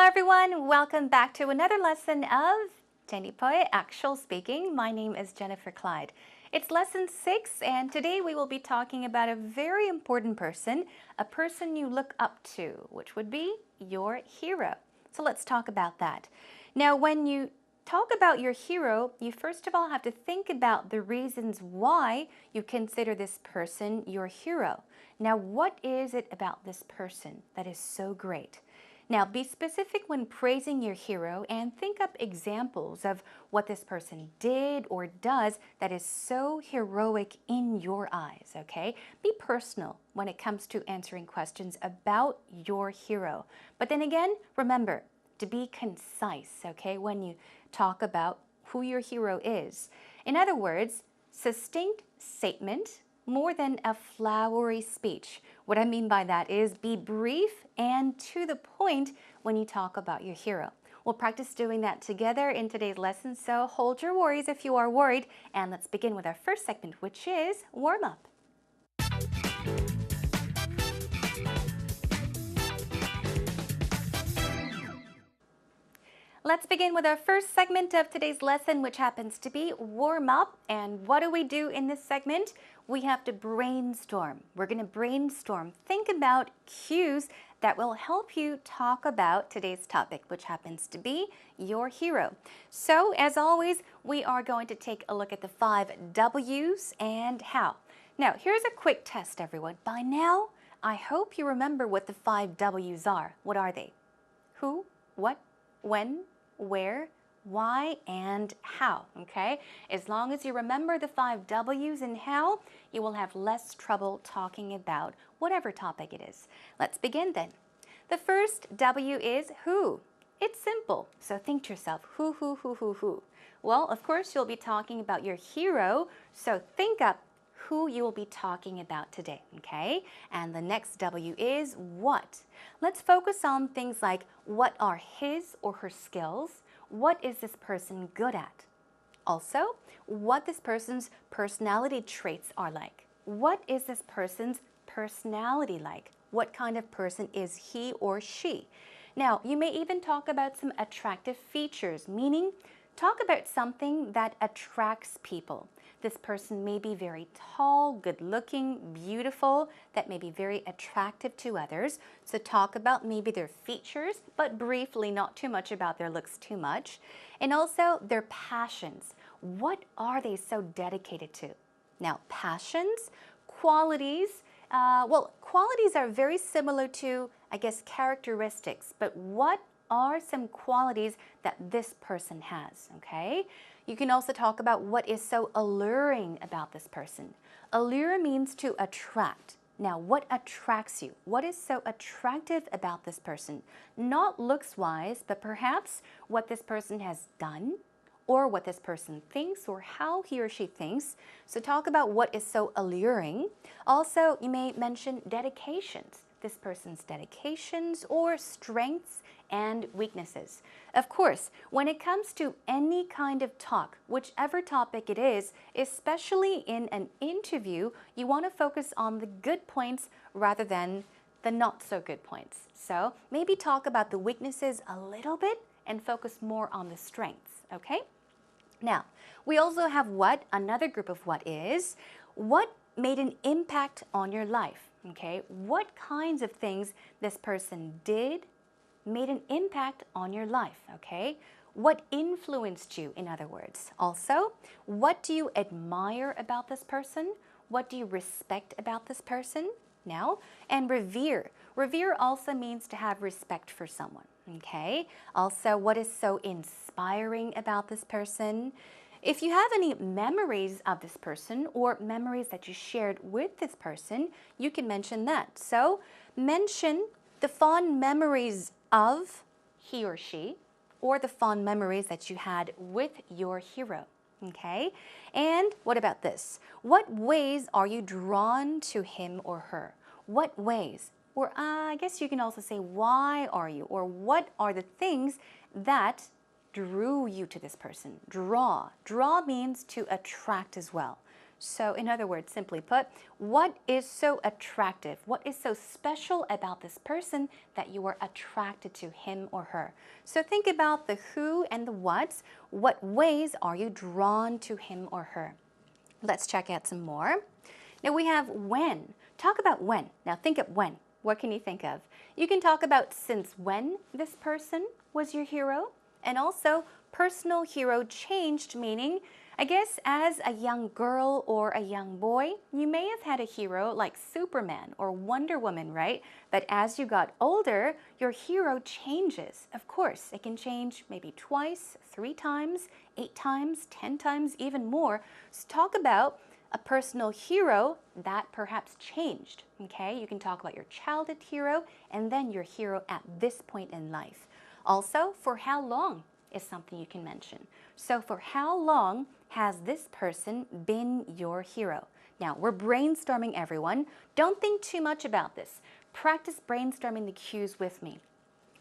everyone, welcome back to another lesson of Jenny Poe Actual Speaking. My name is Jennifer Clyde. It's lesson 6 and today we will be talking about a very important person, a person you look up to, which would be your hero. So let's talk about that. Now when you talk about your hero, you first of all have to think about the reasons why you consider this person your hero. Now what is it about this person that is so great? Now, be specific when praising your hero and think up examples of what this person did or does that is so heroic in your eyes, okay? Be personal when it comes to answering questions about your hero. But then again, remember to be concise, okay, when you talk about who your hero is. In other words, succinct statement more than a flowery speech. What I mean by that is be brief and to the point when you talk about your hero. We'll practice doing that together in today's lesson, so hold your worries if you are worried, and let's begin with our first segment, which is warm up. Let's begin with our first segment of today's lesson, which happens to be warm up. And what do we do in this segment? We have to brainstorm. We're going to brainstorm. Think about cues that will help you talk about today's topic, which happens to be your hero. So, as always, we are going to take a look at the 5 W's and how. Now, here's a quick test, everyone. By now, I hope you remember what the 5 W's are. What are they? Who, what, when, where, why, and how, okay? As long as you remember the 5 W's and how, you will have less trouble talking about whatever topic it is. Let's begin then. The first W is who. It's simple, so think to yourself, who? Well, of course, you'll be talking about your hero, so think up who you will be talking about today, okay? And the next W is what. Let's focus on things like what are his or her skills? What is this person good at? Also, what this person's personality traits are like. What is this person's personality like? What kind of person is he or she? Now, you may even talk about some attractive features, meaning talk about something that attracts people. This person may be very tall, good-looking, beautiful, that may be very attractive to others. So talk about maybe their features, but briefly, not too much about their looks too much. And also their passions. What are they so dedicated to? Now, passions, qualities, qualities are very similar to, I guess, characteristics, but what are some qualities that this person has, okay? You can also talk about what is so alluring about this person. Allure means to attract. Now, what attracts you? What is so attractive about this person? Not looks-wise, but perhaps what this person has done, or what this person thinks, or how he or she thinks. So talk about what is so alluring. Also, you may mention dedications. This person's dedications or strengths and weaknesses. Of course, when it comes to any kind of talk, whichever topic it is, especially in an interview, you want to focus on the good points rather than the not so good points. So maybe talk about the weaknesses a little bit and focus more on the strengths, okay? Now, we also have what, another group of what is, what made an impact on your life, okay? What kinds of things this person did made an impact on your life, okay? What influenced you, in other words? Also, what do you admire about this person? What do you respect about this person? Now, and revere. Revere also means to have respect for someone, okay? Also, what is so inspiring about this person? If you have any memories of this person or memories that you shared with this person, you can mention that. So, mention the fond memories of he or she, or the fond memories that you had with your hero, okay? And what about this? What ways are you drawn to him or her? What ways? Or I guess you can also say, why are you? Or what are the things that drew you to this person? Draw. Draw means to attract as well. So in other words, simply put, what is so attractive? What is so special about this person that you are attracted to him or her? So think about the who and the what's. What ways are you drawn to him or her? Let's check out some more. Now we have when. Talk about when. Now think of when. What can you think of? You can talk about since when this person was your hero, and also personal hero changed, meaning I guess as a young girl or a young boy, you may have had a hero like Superman or Wonder Woman, right? But as you got older, your hero changes. Of course, it can change maybe twice, 3 times, 8 times, 10 times, even more. So talk about a personal hero that perhaps changed, okay? You can talk about your childhood hero and then your hero at this point in life. Also, for how long is something you can mention. So for how long has this person been your hero? Now, we're brainstorming, everyone. Don't think too much about this. Practice brainstorming the cues with me.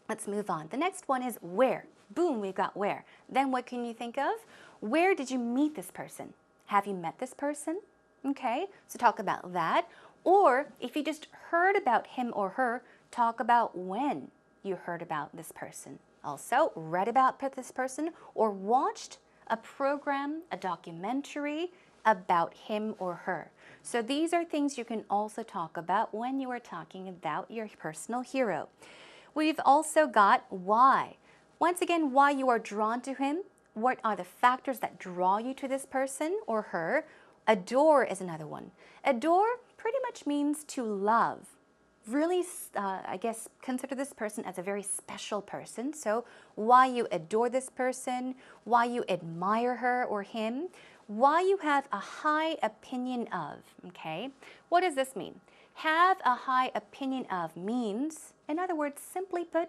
Let's move on. The next one is where. Boom, we've got where. Then what can you think of? Where did you meet this person? Have you met this person? Okay, so talk about that. Or if you just heard about him or her, talk about when you heard about this person. Also, read about this person or watched a program, a documentary about him or her. So these are things you can also talk about when you are talking about your personal hero. We've also got why. Once again, why you are drawn to him. What are the factors that draw you to this person or her? Adore is another one. Adore pretty much means to love. Really, I guess, consider this person as a very special person. So why you adore this person, why you admire her or him, why you have a high opinion of, okay? What does this mean? Have a high opinion of means, in other words, simply put,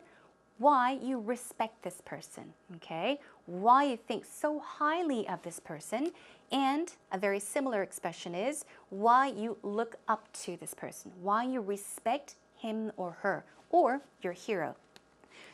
why you respect this person, okay? Why you think so highly of this person. And a very similar expression is why you look up to this person, why you respect him or her, or your hero.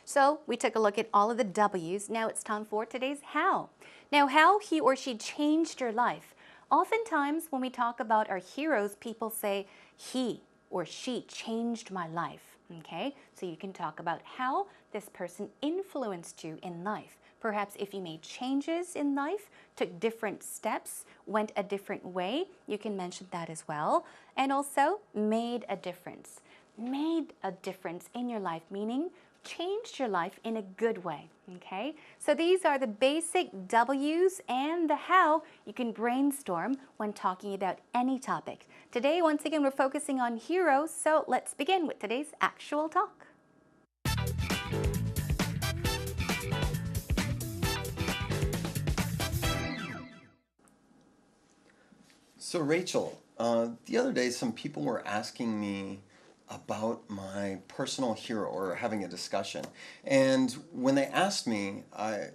So we took a look at all of the W's. Now it's time for today's how. Now, how he or she changed your life. Oftentimes when we talk about our heroes, people say, he or she changed my life, okay? So you can talk about how this person influenced you in life. Perhaps if you made changes in life, took different steps, went a different way, you can mention that as well. And also made a difference. Made a difference in your life, meaning changed your life in a good way, okay? So these are the basic W's and the how you can brainstorm when talking about any topic. Today, once again, we're focusing on heroes, so let's begin with today's actual talk. So Rachel, the other day some people were asking me about my personal hero or having a discussion. And when they asked me, I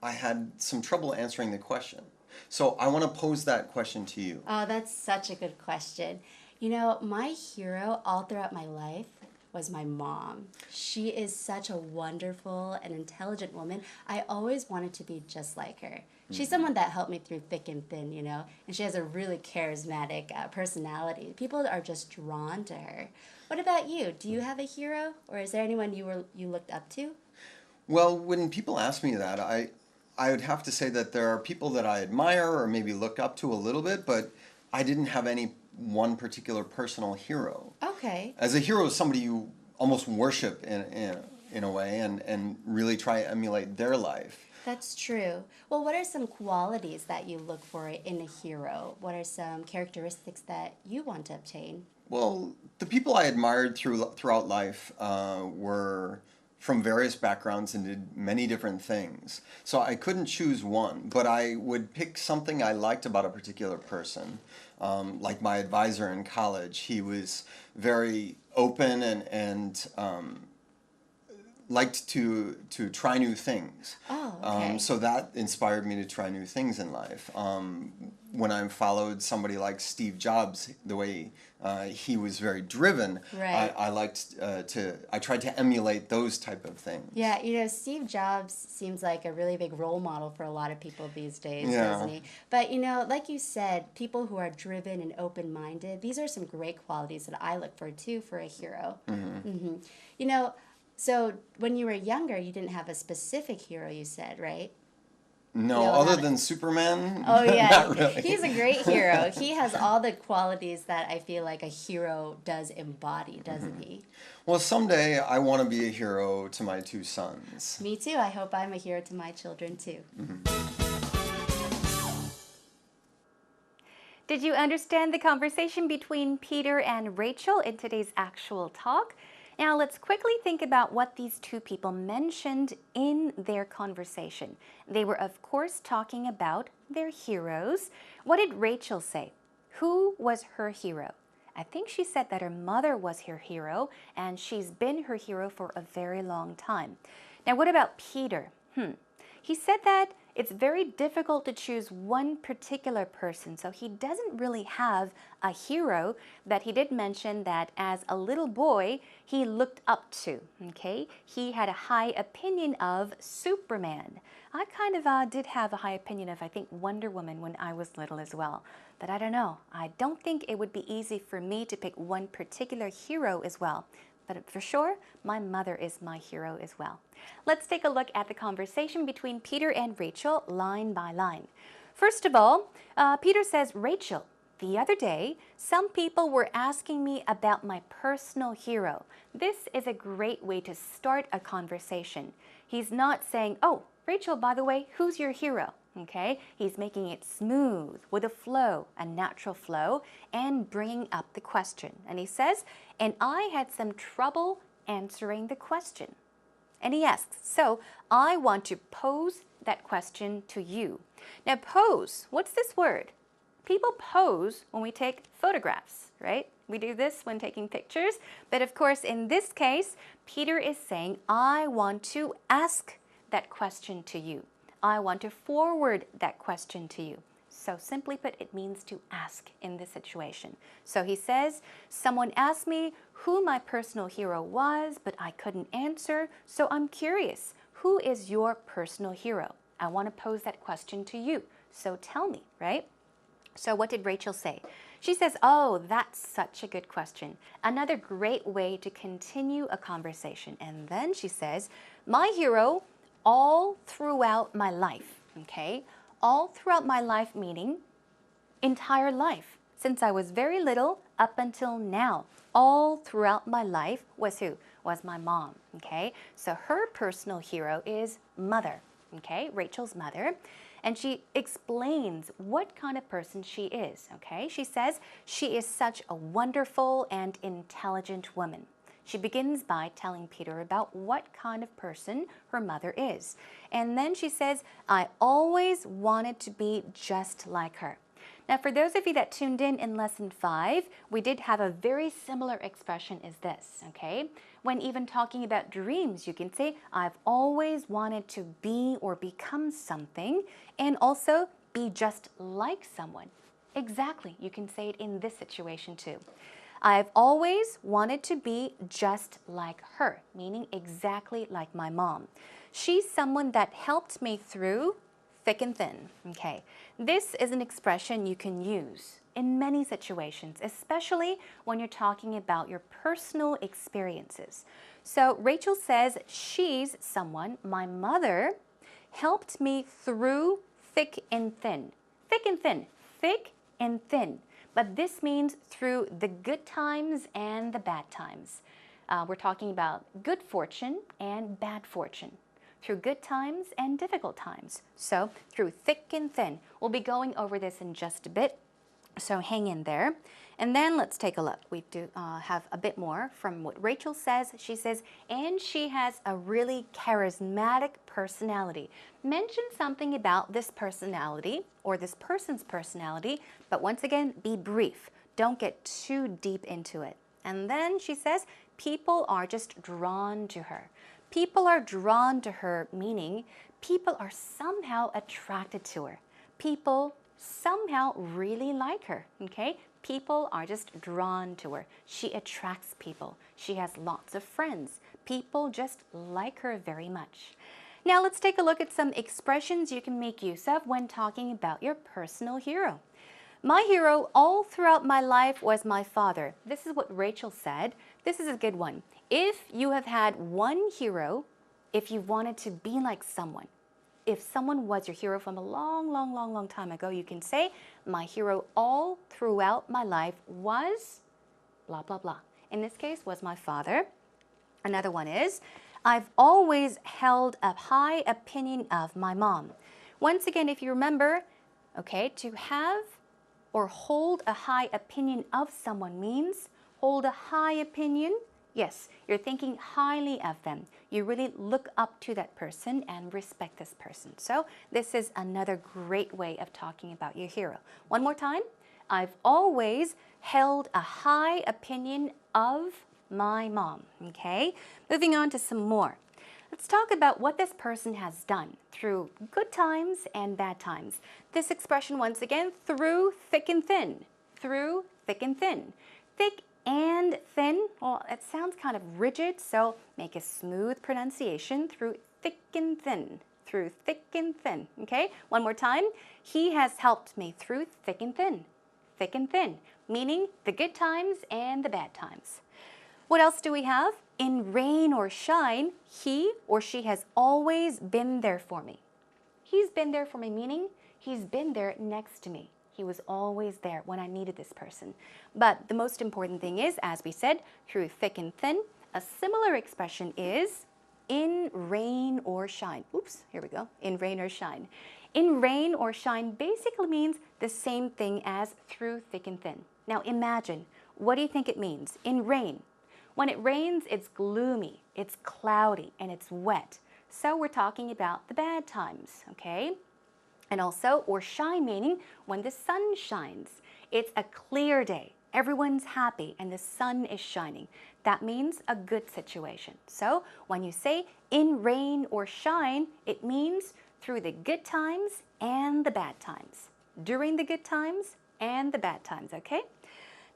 had some trouble answering the question. So I want to pose that question to you. Oh, that's such a good question. You know, my hero all throughout my life was my mom. She is such a wonderful and intelligent woman. I always wanted to be just like her. She's someone that helped me through thick and thin, you know, and she has a really charismatic personality. People are just drawn to her. What about you? Do you have a hero, or is there anyone you looked up to? Well, when people ask me that, I would have to say that there are people that I admire or maybe look up to a little bit, but I didn't have any one particular personal hero. Okay. As a hero is somebody you almost worship in a way and really try to emulate their life. That's true. Well, what are some qualities that you look for in a hero? What are some characteristics that you want to obtain? Well, the people I admired throughout life were from various backgrounds and did many different things. So I couldn't choose one, but I would pick something I liked about a particular person. Like my advisor in college, he was very open and liked to try new things. Oh, okay. So that inspired me to try new things in life. When I followed somebody like Steve Jobs, the way he was very driven, Right. I tried to emulate those type of things. Yeah, Steve Jobs seems like a really big role model for a lot of people these days, Yeah. doesn't he? But, like you said, people who are driven and open-minded, these are some great qualities that I look for, too, for a hero. Mm-hmm. You know, so when you were younger, you didn't have a specific hero, you said, right? No, other than Superman, Oh, yeah. not really. He's a great hero. He has all the qualities that I feel like a hero does embody, doesn't he? Well, someday I want to be a hero to my two sons. Me too. I hope I'm a hero to my children, too. Did you understand the conversation between Peter and Rachel in today's actual talk? Now let's quickly think about what these two people mentioned in their conversation. They were, of course, talking about their heroes. What did Rachel say? Who was her hero? I think she said that her mother was her hero, and she's been her hero for a very long time. Now, what about Peter? He said that it's very difficult to choose one particular person, so he doesn't really have a hero, but he did mention that as a little boy, he looked up to, okay? He had a high opinion of Superman. I kind of did have a high opinion of, I think, Wonder Woman when I was little as well. But I don't know. I don't think it would be easy for me to pick one particular hero as well. But for sure, my mother is my hero as well. Let's take a look at the conversation between Peter and Rachel line by line. First of all, Peter says, Rachel, the other day, some people were asking me about my personal hero. This is a great way to start a conversation. He's not saying, oh, Rachel, by the way, who's your hero? Okay, he's making it smooth with a flow, a natural flow, and bringing up the question. And he says, and I had some trouble answering the question. And he asks, so I want to pose that question to you. Now, pose, what's this word? People pose when we take photographs, right? We do this when taking pictures. But of course, in this case, Peter is saying, I want to ask that question to you. I want to forward that question to you. So simply put, it means to ask in this situation. So he says, someone asked me who my personal hero was, but I couldn't answer, so I'm curious. Who is your personal hero? I want to pose that question to you. So tell me, right? So what did Rachel say? She says, oh, that's such a good question. Another great way to continue a conversation. And then she says, my hero all throughout my life, okay? All throughout my life meaning entire life. Since I was very little up until now, all throughout my life was who? Was my mom, okay? So her personal hero is mother, okay? Rachel's mother. And she explains what kind of person she is, okay? She says she is such a wonderful and intelligent woman. She begins by telling Peter about what kind of person her mother is. And then she says, I always wanted to be just like her. Now, for those of you that tuned in Lesson 5, we did have a very similar expression as this, okay? When even talking about dreams, you can say, I've always wanted to be or become something, and also be just like someone. Exactly, you can say it in this situation too. I've always wanted to be just like her, meaning exactly like my mom. She's someone that helped me through thick and thin, okay? This is an expression you can use in many situations, especially when you're talking about your personal experiences. So Rachel says she's someone, my mother, helped me through thick and thin. Thick and thin, thick and thin. But this means through the good times and the bad times. We're talking about good fortune and bad fortune. Through good times and difficult times. So through thick and thin. We'll be going over this in just a bit. So hang in there. And then let's take a look. We do have a bit more from what Rachel says. She says, and she has a really charismatic personality. Mention something about this personality or this person's personality, but once again, be brief. Don't get too deep into it. And then she says, people are just drawn to her. People are drawn to her, meaning people are somehow attracted to her. People somehow really like her, okay? People are just drawn to her. She attracts people. She has lots of friends. People just like her very much. Now let's take a look at some expressions you can make use of when talking about your personal hero. My hero all throughout my life was my father. This is what Rachel said. This is a good one. If you have had one hero, if you wanted to be like someone, if someone was your hero from a long time ago, you can say, my hero all throughout my life was blah, blah, blah. In this case, was my father. Another one is, I've always held a high opinion of my mom. Once again, if you remember, okay, to have or hold a high opinion of someone means hold a high opinion. Yes, you're thinking highly of them. You really look up to that person and respect this person. So this is another great way of talking about your hero. One more time. I've always held a high opinion of my mom. Okay, moving on to some more. Let's talk about what this person has done through good times and bad times. This expression, once again, through thick and thin. Through thick and thin. Thick and thin, well, it sounds kind of rigid, so make a smooth pronunciation through thick and thin. Through thick and thin, okay? One more time. He has helped me through thick and thin. Thick and thin, meaning the good times and the bad times. What else do we have? In rain or shine, he or she has always been there for me. He's been there for me, meaning he's been there next to me. He was always there when I needed this person. But the most important thing is, as we said, through thick and thin, a similar expression is in rain or shine. Oops, here we go. In rain or shine. In rain or shine basically means the same thing as through thick and thin. Now imagine, what do you think it means? In rain. When it rains, it's gloomy, it's cloudy, and it's wet. So we're talking about the bad times, okay? And also, or shine meaning when the sun shines. It's a clear day. Everyone's happy and the sun is shining. That means a good situation. So when you say in rain or shine, it means through the good times and the bad times. During the good times and the bad times, okay?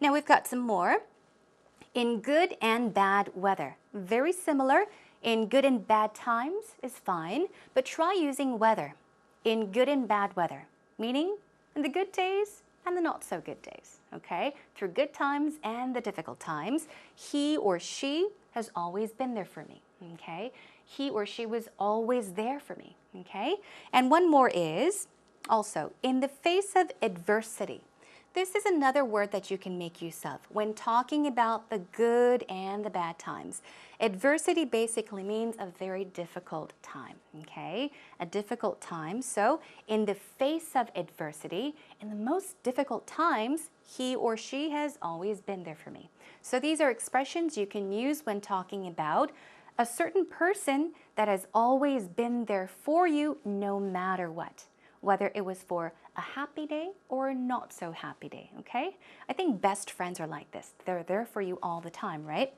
Now we've got some more. In good and bad weather. Very similar. In good and bad times is fine, but try using weather. In good and bad weather, meaning in the good days and the not so good days, okay? Through good times and the difficult times, he or she has always been there for me, okay? He or she was always there for me, okay? And one more is also in the face of adversity. This is another word that you can make use of when talking about the good and the bad times. Adversity basically means a very difficult time, okay? A difficult time. So in the face of adversity, in the most difficult times, he or she has always been there for me. So these are expressions you can use when talking about a certain person that has always been there for you no matter what. Whether it was for a happy day or a not so happy day, okay? I think best friends are like this. They're there for you all the time, right?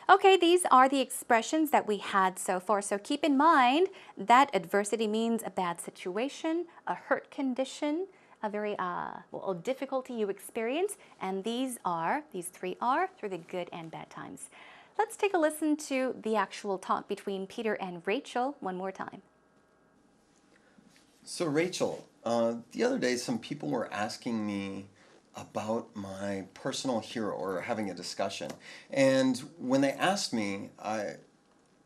Okay, these are the expressions that we had so far. So keep in mind that adversity means a bad situation, a hurt condition, a very a difficulty you experience, and these three are through the good and bad times. Let's take a listen to the actual talk between Peter and Rachel one more time. So Rachel, the other day some people were asking me about my personal hero or having a discussion. And when they asked me, I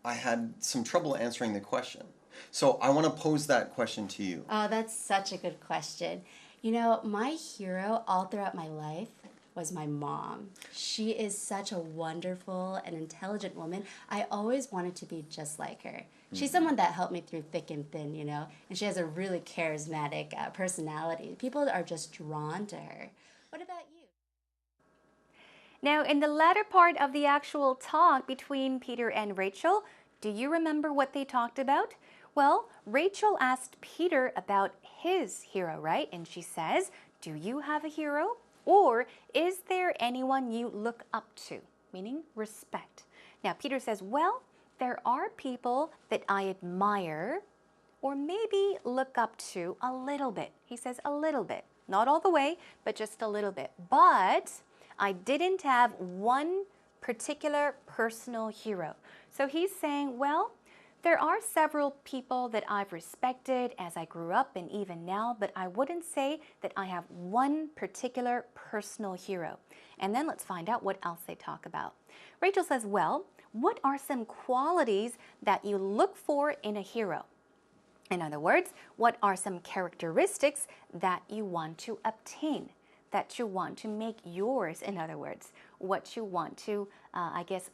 had some trouble answering the question. So I want to pose that question to you. Oh, that's such a good question. You know, my hero all throughout my life was my mom. She is such a wonderful and intelligent woman. I always wanted to be just like her. She's someone that helped me through thick and thin, you know, and she has a really charismatic personality. People are just drawn to her. What about you? Now, in the latter part of the actual talk between Peter and Rachel, do you remember what they talked about? Well, Rachel asked Peter about his hero, right? And she says, do you have a hero? Or is there anyone you look up to? Meaning respect. Now, Peter says, well, there are people that I admire or maybe look up to a little bit. He says a little bit, not all the way, but just a little bit. But I didn't have one particular personal hero. So he's saying, well, there are several people that I've respected as I grew up and even now, but I wouldn't say that I have one particular personal hero. And then let's find out what else they talk about. Rachel says, well, what are some qualities that you look for in a hero? In other words, what are some characteristics that you want to obtain, that you want to make yours? In other words, what you want to,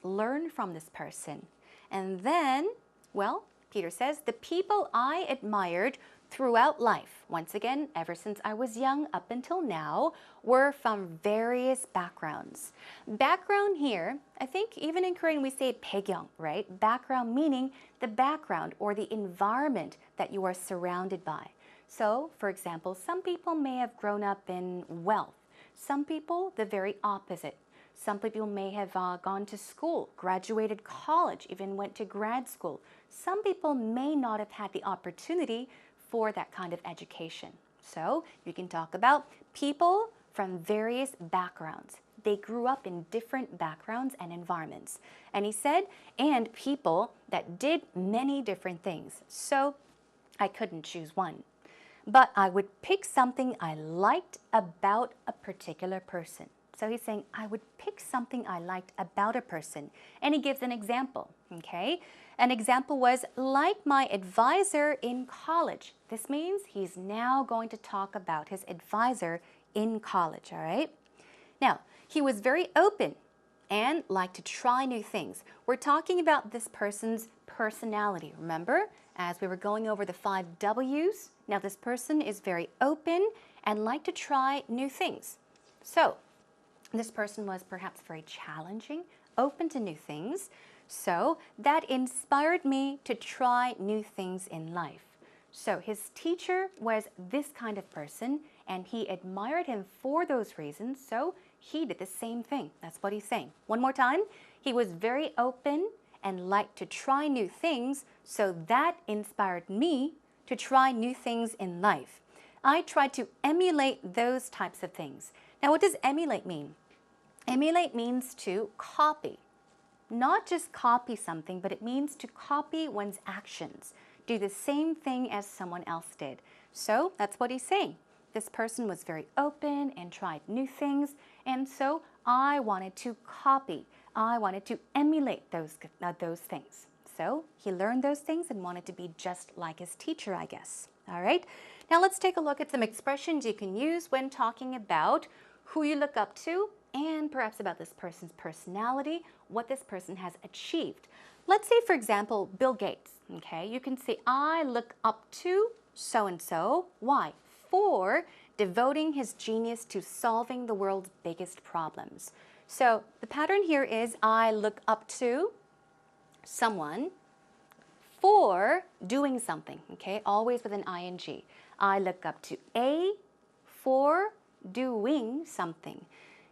learn from this person. And then, well, Peter says, the people I admired throughout life, once again, ever since I was young up until now, were from various backgrounds. Background here, I think even in Korean we say 배경, right? Background meaning the background or the environment that you are surrounded by. So, for example, some people may have grown up in wealth. Some people, the very opposite. Some people may have gone to school, graduated college, even went to grad school. Some people may not have had the opportunity for that kind of education. So you can talk about people from various backgrounds. They grew up in different backgrounds and environments. And he said, and people that did many different things. So I couldn't choose one. But I would pick something I liked about a particular person. So he's saying, I would pick something I liked about a person. And he gives an example, okay? An example was, like my advisor in college. This means he's now going to talk about his advisor in college, all right? Now, he was very open and liked to try new things. We're talking about this person's personality, remember? As we were going over the 5 W's. Now, this person is very open and liked to try new things. So, this person was perhaps very challenging, open to new things. So that inspired me to try new things in life. So his teacher was this kind of person, and he admired him for those reasons. So he did the same thing. That's what he's saying. One more time. He was very open and liked to try new things. So that inspired me to try new things in life. I tried to emulate those types of things. Now, what does emulate mean? Emulate means to copy. Not just copy something, but it means to copy one's actions. Do the same thing as someone else did. So that's what he's saying. This person was very open and tried new things, and so I wanted to copy. I wanted to emulate those things. So he learned those things and wanted to be just like his teacher, I guess. All right. Now let's take a look at some expressions you can use when talking about who you look up to and perhaps about this person's personality, what this person has achieved. Let's say, for example, Bill Gates. Okay, you can say, I look up to so-and-so. Why? For devoting his genius to solving the world's biggest problems. So the pattern here is I look up to someone for doing something, okay? Always with an ing. I look up to A for doing something.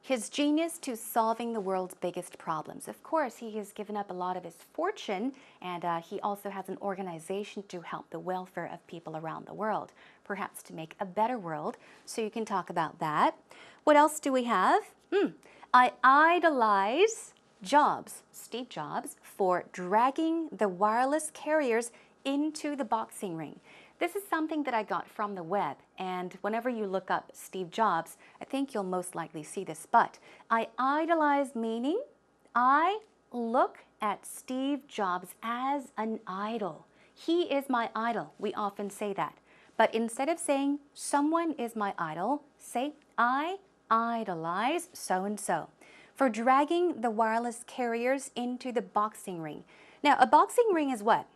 His genius to solving the world's biggest problems. Of course, he has given up a lot of his fortune, and he also has an organization to help the welfare of people around the world, perhaps to make a better world. So you can talk about that. What else do we have? I idolize Jobs, Steve Jobs, for dragging the wireless carriers into the boxing ring. This is something that I got from the web, and whenever you look up Steve Jobs, I think you'll most likely see this. But I idolize meaning I look at Steve Jobs as an idol. He is my idol. We often say that. But instead of saying someone is my idol, say I idolize so-and-so for dragging the wireless carriers into the boxing ring. Now, a boxing ring is what?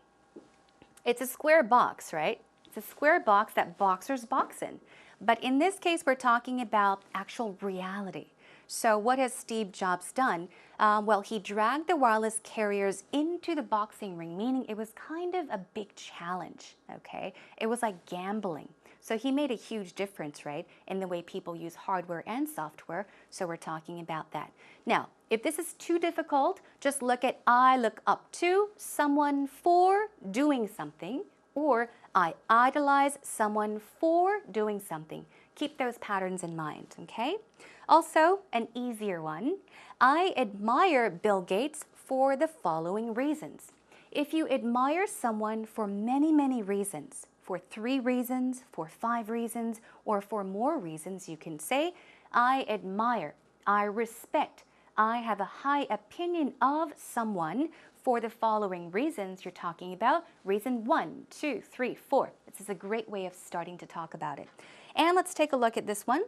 It's a square box, right? It's a square box that boxers box in. But in this case, we're talking about actual reality. So what has Steve Jobs done? Well, he dragged the wireless carriers into the boxing ring, meaning it was kind of a big challenge, okay? It was like gambling. So he made a huge difference, right, in the way people use hardware and software. So we're talking about that. Now, if this is too difficult, just look at I look up to someone for doing something, or I idolize someone for doing something. Keep those patterns in mind, okay? Also, an easier one, I admire Bill Gates for the following reasons. If you admire someone for many, many reasons, for 3 reasons, for 5 reasons, or for more reasons, you can say, I admire, I respect, I have a high opinion of someone for the following reasons you're talking about. Reason 1, 2, 3, 4. This is a great way of starting to talk about it. And let's take a look at this one.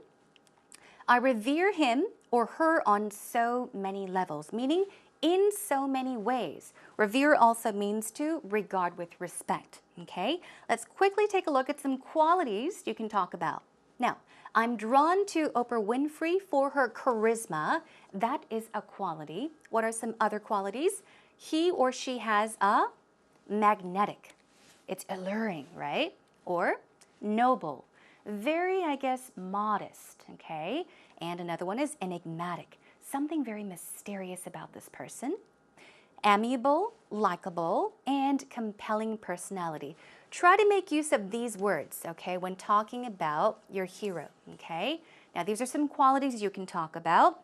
I revere him or her on so many levels, meaning in so many ways. Revere also means to regard with respect, okay? Let's quickly take a look at some qualities you can talk about. Now, I'm drawn to Oprah Winfrey for her charisma. That is a quality. What are some other qualities? He or she has a magnetic. It's alluring, right? Or noble. Very, I guess, modest, okay? And another one is enigmatic. Something very mysterious about this person. Amiable, likable, and compelling personality. Try to make use of these words, okay, when talking about your hero, okay? Now, these are some qualities you can talk about.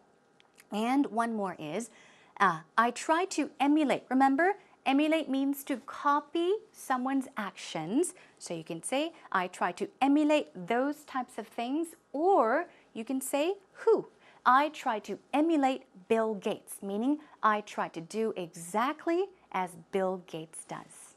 And one more is, I try to emulate. Remember, emulate means to copy someone's actions. So you can say, I try to emulate those types of things, or you can say, who? I try to emulate Bill Gates, meaning I try to do exactly as Bill Gates does.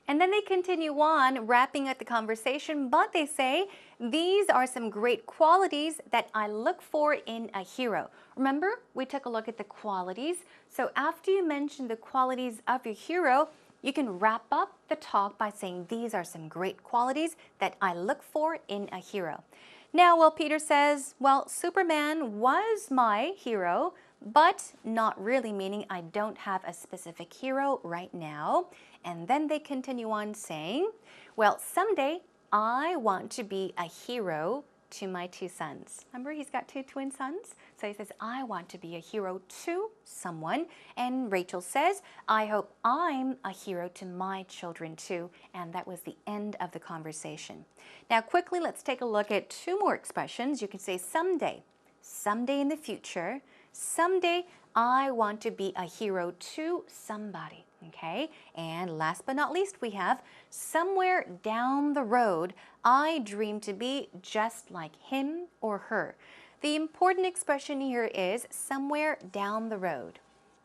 And then they continue on, wrapping up the conversation, but they say, these are some great qualities that I look for in a hero. Remember, we took a look at the qualities. So after you mention the qualities of your hero, you can wrap up the talk by saying, these are some great qualities that I look for in a hero. Now, well, Peter says, well, Superman was my hero, but not really, meaning I don't have a specific hero right now. And then they continue on saying, well, someday I want to be a hero to my 2 sons. Remember, he's got 2 twin sons? So he says, I want to be a hero to someone. And Rachel says, I hope I'm a hero to my children too. And that was the end of the conversation. Now, quickly, let's take a look at 2 more expressions. You can say someday, someday in the future, someday I want to be a hero to somebody. Okay, and last but not least, we have somewhere down the road, I dream to be just like him or her. The important expression here is somewhere down the road.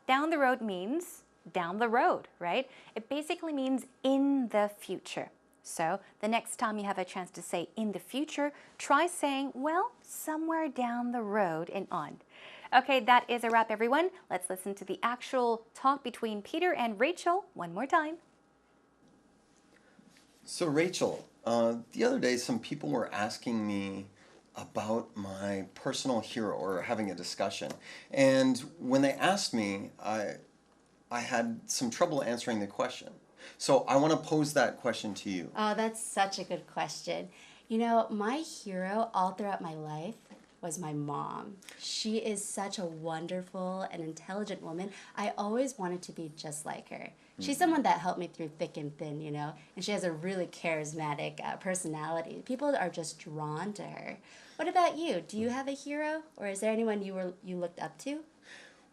Down the road means down the road, right? It basically means in the future. So the next time you have a chance to say in the future, try saying, well, somewhere down the road and on. Okay, that is a wrap, everyone. Let's listen to the actual talk between Peter and Rachel one more time. So Rachel, the other day some people were asking me about my personal hero or having a discussion. And when they asked me, I had some trouble answering the question. So I want to pose that question to you. Oh, that's such a good question. You know, my hero all throughout my life was my mom. She is such a wonderful and intelligent woman. I always wanted to be just like her. She's someone that helped me through thick and thin, you know, and she has a really charismatic personality. People are just drawn to her. What about you? Do you have a hero, or is there anyone you looked up to?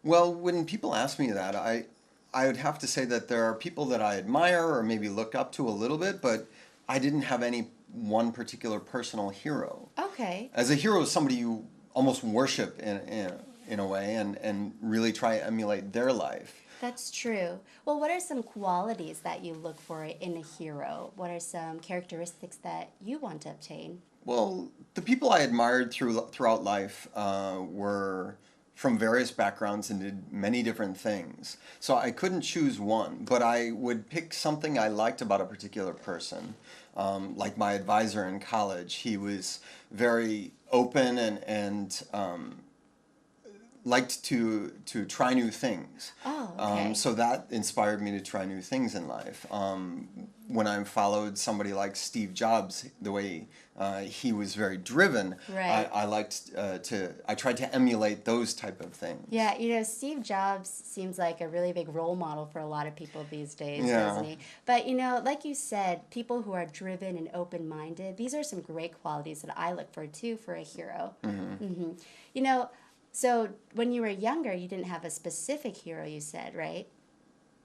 Well, when people ask me that, I would have to say that there are people that I admire or maybe look up to a little bit, but I didn't have any one particular personal hero. Okay. As a hero is somebody you almost worship in a way and really try to emulate their life. That's true. Well, what are some qualities that you look for in a hero? What are some characteristics that you want to obtain? Well, the people I admired throughout life were from various backgrounds and did many different things. So I couldn't choose one, but I would pick something I liked about a particular person. Like my advisor in college, he was very open and liked to try new things. Oh, okay. So that inspired me to try new things in life. when I followed somebody like Steve Jobs, the way he was very driven, Right. I tried to emulate those type of things. Yeah, Steve Jobs seems like a really big role model for a lot of people these days, Yeah. doesn't he? But, like you said, people who are driven and open-minded, these are some great qualities that I look for, too, for a hero. Mm-hmm. So when you were younger, you didn't have a specific hero, you said, right?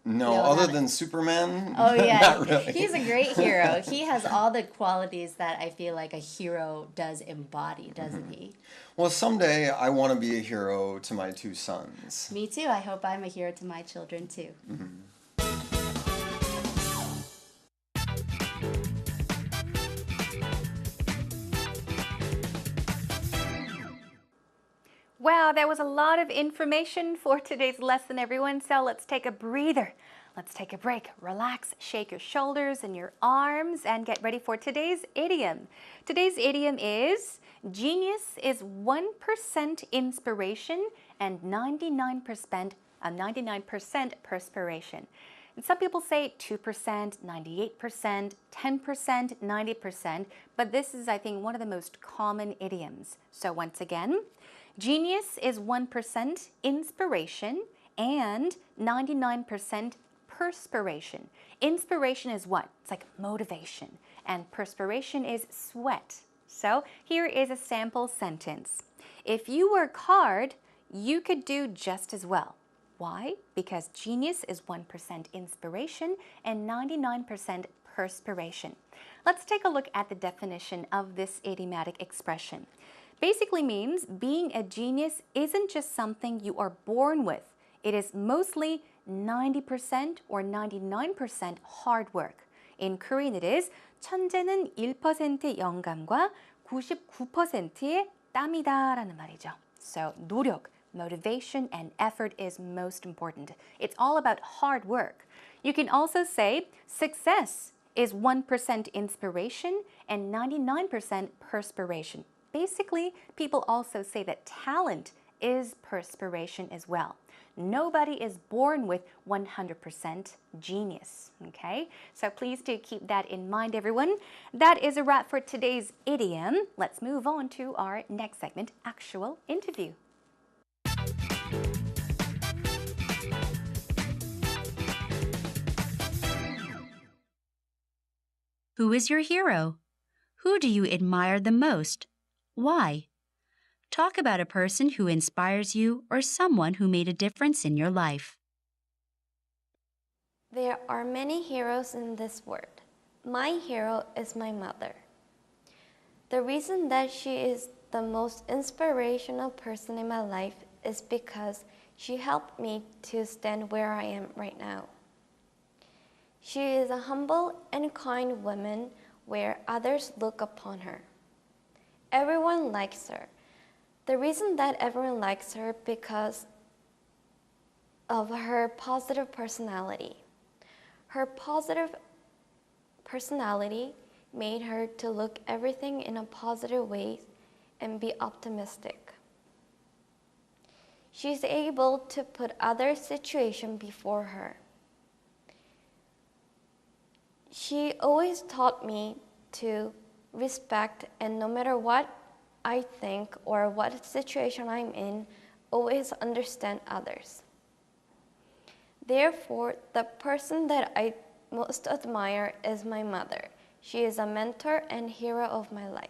No, No, other not- than Superman, Oh, yeah. not really. He's a great hero. He has all the qualities that I feel like a hero does embody, doesn't he? Well, someday I want to be a hero to my two sons. Me too. I hope I'm a hero to my children, too. Wow, that was a lot of information for today's lesson, everyone. So let's take a breather. Let's take a break. Relax, shake your shoulders and your arms, and get ready for today's idiom. Today's idiom is genius is 1% inspiration and 99% perspiration. And some people say 2%, 98%, 10%, 90%, but this is, I think, one of the most common idioms. So once again, genius is 1% inspiration and 99% perspiration. Inspiration is what? It's like motivation. And perspiration is sweat. So here is a sample sentence. If you work hard, you could do just as well. Why? Because genius is 1% inspiration and 99% perspiration. Let's take a look at the definition of this idiomatic expression. Basically means being a genius isn't just something you are born with. It is mostly 90% or 99% hard work. In Korean it is 천재는 1%의 영감과 99%의 땀이다 라는 말이죠. So 노력, motivation, and effort is most important. It's all about hard work. You can also say success is 1% inspiration and 99% perspiration. Basically, people also say that talent is perspiration as well. Nobody is born with 100% genius, okay? So please do keep that in mind, everyone. That is a wrap for today's idiom. Let's move on to our next segment, actual interview. Who is your hero? Who do you admire the most? Why? Talk about a person who inspires you or someone who made a difference in your life. There are many heroes in this world. My hero is my mother. The reason that she is the most inspirational person in my life is because she helped me to stand where I am right now. She is a humble and kind woman where others look upon her. Everyone likes her. The reason that everyone likes her because of her positive personality. Her positive personality made her to look everything in a positive way and be optimistic. She's able to put other situations before her. She always taught me to respect, and no matter what I think or what situation I'm in, always understand others. Therefore, the person that I most admire is my mother. She is a mentor and hero of my life.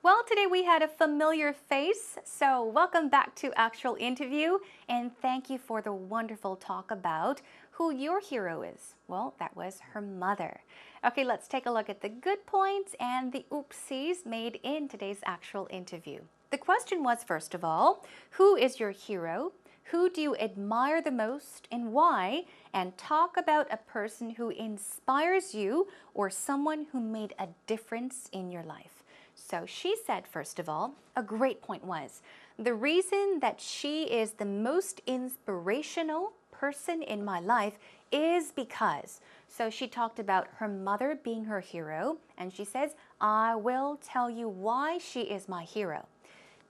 Well, today we had a familiar face, so welcome back to Actual Interview, and thank you for the wonderful talk about who your hero is. Well, that was her mother. Okay, let's take a look at the good points and the oopsies made in today's Actual Interview. The question was, first of all, who is your hero? Who do you admire the most and why? And talk about a person who inspires you or someone who made a difference in your life. So she said, first of all, a great point was, the reason that she is the most inspirational person in my life is because. So she talked about her mother being her hero, and she says, I will tell you why she is my hero.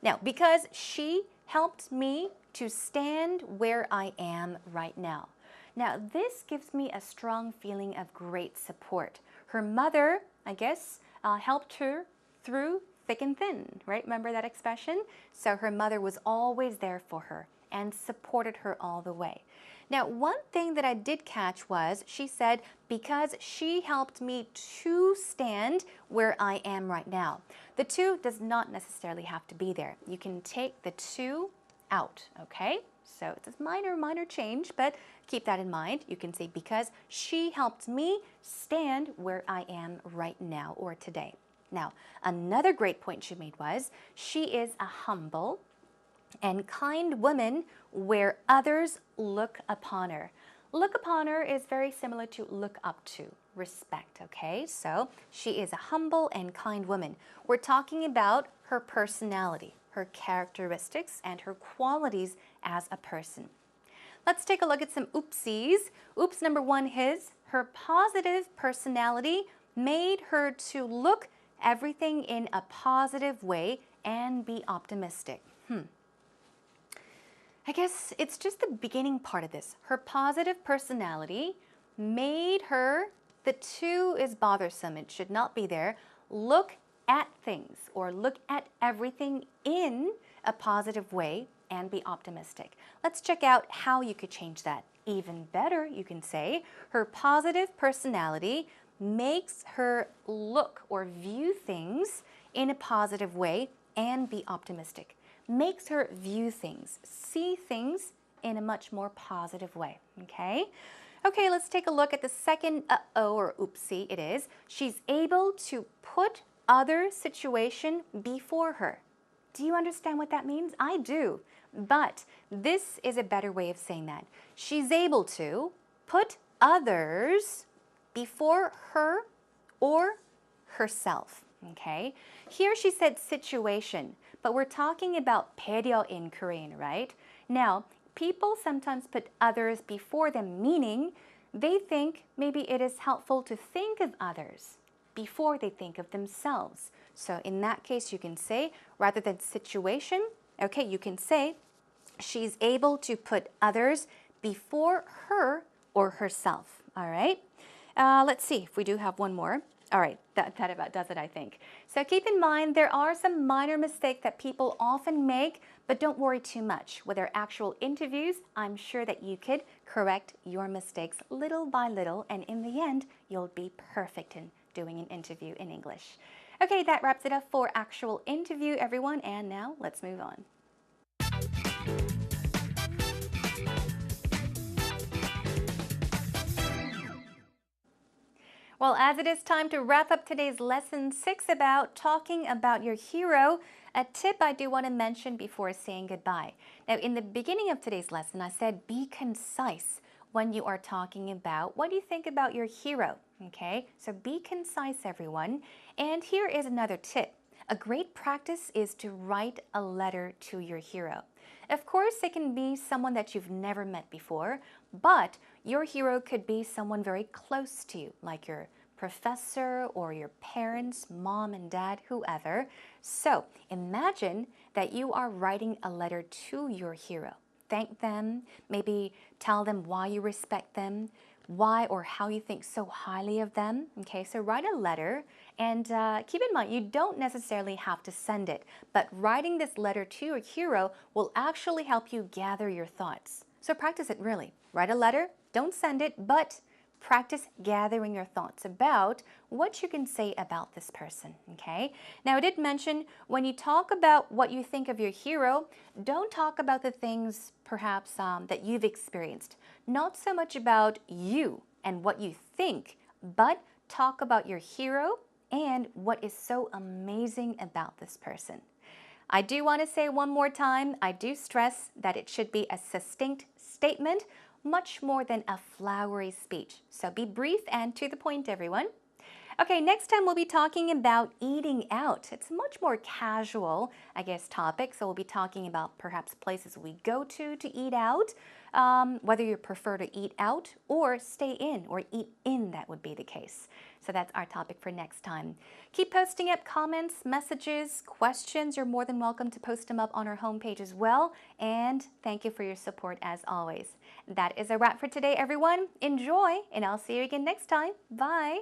Now, because she helped me to stand where I am right now. Now, this gives me a strong feeling of great support. Her mother, I guess, helped her through thick and thin, right? Remember that expression? So her mother was always there for her and supported her all the way. Now, one thing that I did catch was she said, because she helped me to stand where I am right now. The to does not necessarily have to be there. You can take the to out, okay? So it's a minor change, but keep that in mind. You can say, because she helped me stand where I am right now or today. Now, another great point she made was, she is a humble and kind woman where others look upon her. Look upon her is very similar to look up to, respect, okay? So she is a humble and kind woman. We're talking about her personality, her characteristics, and her qualities as a person. Let's take a look at some oopsies. Oops number 1 is, her positive personality made her to look everything in a positive way and be optimistic. I guess it's just the beginning part of this. Her positive personality made her, the to is bothersome, it should not be there, look at things or look at everything in a positive way and be optimistic. Let's check out how you could change that. Even better, you can say, her positive personality makes her look or view things in a positive way and be optimistic. Makes her view things, see things in a much more positive way, okay? Okay, let's take a look at the second uh-oh or oopsie it is. She's able to put other situation before her. Do you understand what that means? I do, but this is a better way of saying that. She's able to put others before her or herself, okay? Here she said situation, but we're talking about 배려 in Korean, right? Now, people sometimes put others before them, meaning they think maybe it is helpful to think of others before they think of themselves. So in that case, you can say, rather than situation, okay, you can say, she's able to put others before her or herself, all right? Let's see if we do have one more. All right, that about does it, I think. So keep in mind, there are some minor mistakes that people often make, but don't worry too much. With our actual interviews, I'm sure that you could correct your mistakes little by little, and in the end, you'll be perfect in doing an interview in English. Okay, that wraps it up for actual interview, everyone, and now let's move on. Well, as it is time to wrap up today's lesson 6 about talking about your hero, a tip I do want to mention before saying goodbye. Now, in the beginning of today's lesson, I said be concise when you are talking about what you think about your hero, okay? So be concise, everyone. And here is another tip. A great practice is to write a letter to your hero. Of course, it can be someone that you've never met before, but your hero could be someone very close to you, like your professor or your parents, mom and dad, whoever. So imagine that you are writing a letter to your hero. Thank them, maybe tell them why you respect them, why or how you think so highly of them. Okay, so write a letter and keep in mind, you don't necessarily have to send it, but writing this letter to your hero will actually help you gather your thoughts. So practice it really. Write a letter, don't send it, but practice gathering your thoughts about what you can say about this person, okay? Now, I did mention when you talk about what you think of your hero, don't talk about the things perhaps that you've experienced. Not so much about you and what you think, but talk about your hero and what is so amazing about this person. I do want to say one more time, I do stress that it should be a succinct statement, much more than a flowery speech. So be brief and to the point, everyone. Okay, next time we'll be talking about eating out. It's a much more casual, I guess, topic. So we'll be talking about perhaps places we go to eat out, whether you prefer to eat out or stay in or eat in, that would be the case. So that's our topic for next time. Keep posting up comments, messages, questions. You're more than welcome to post them up on our homepage as well. And thank you for your support as always. That is a wrap for today, everyone. Enjoy, and I'll see you again next time. Bye.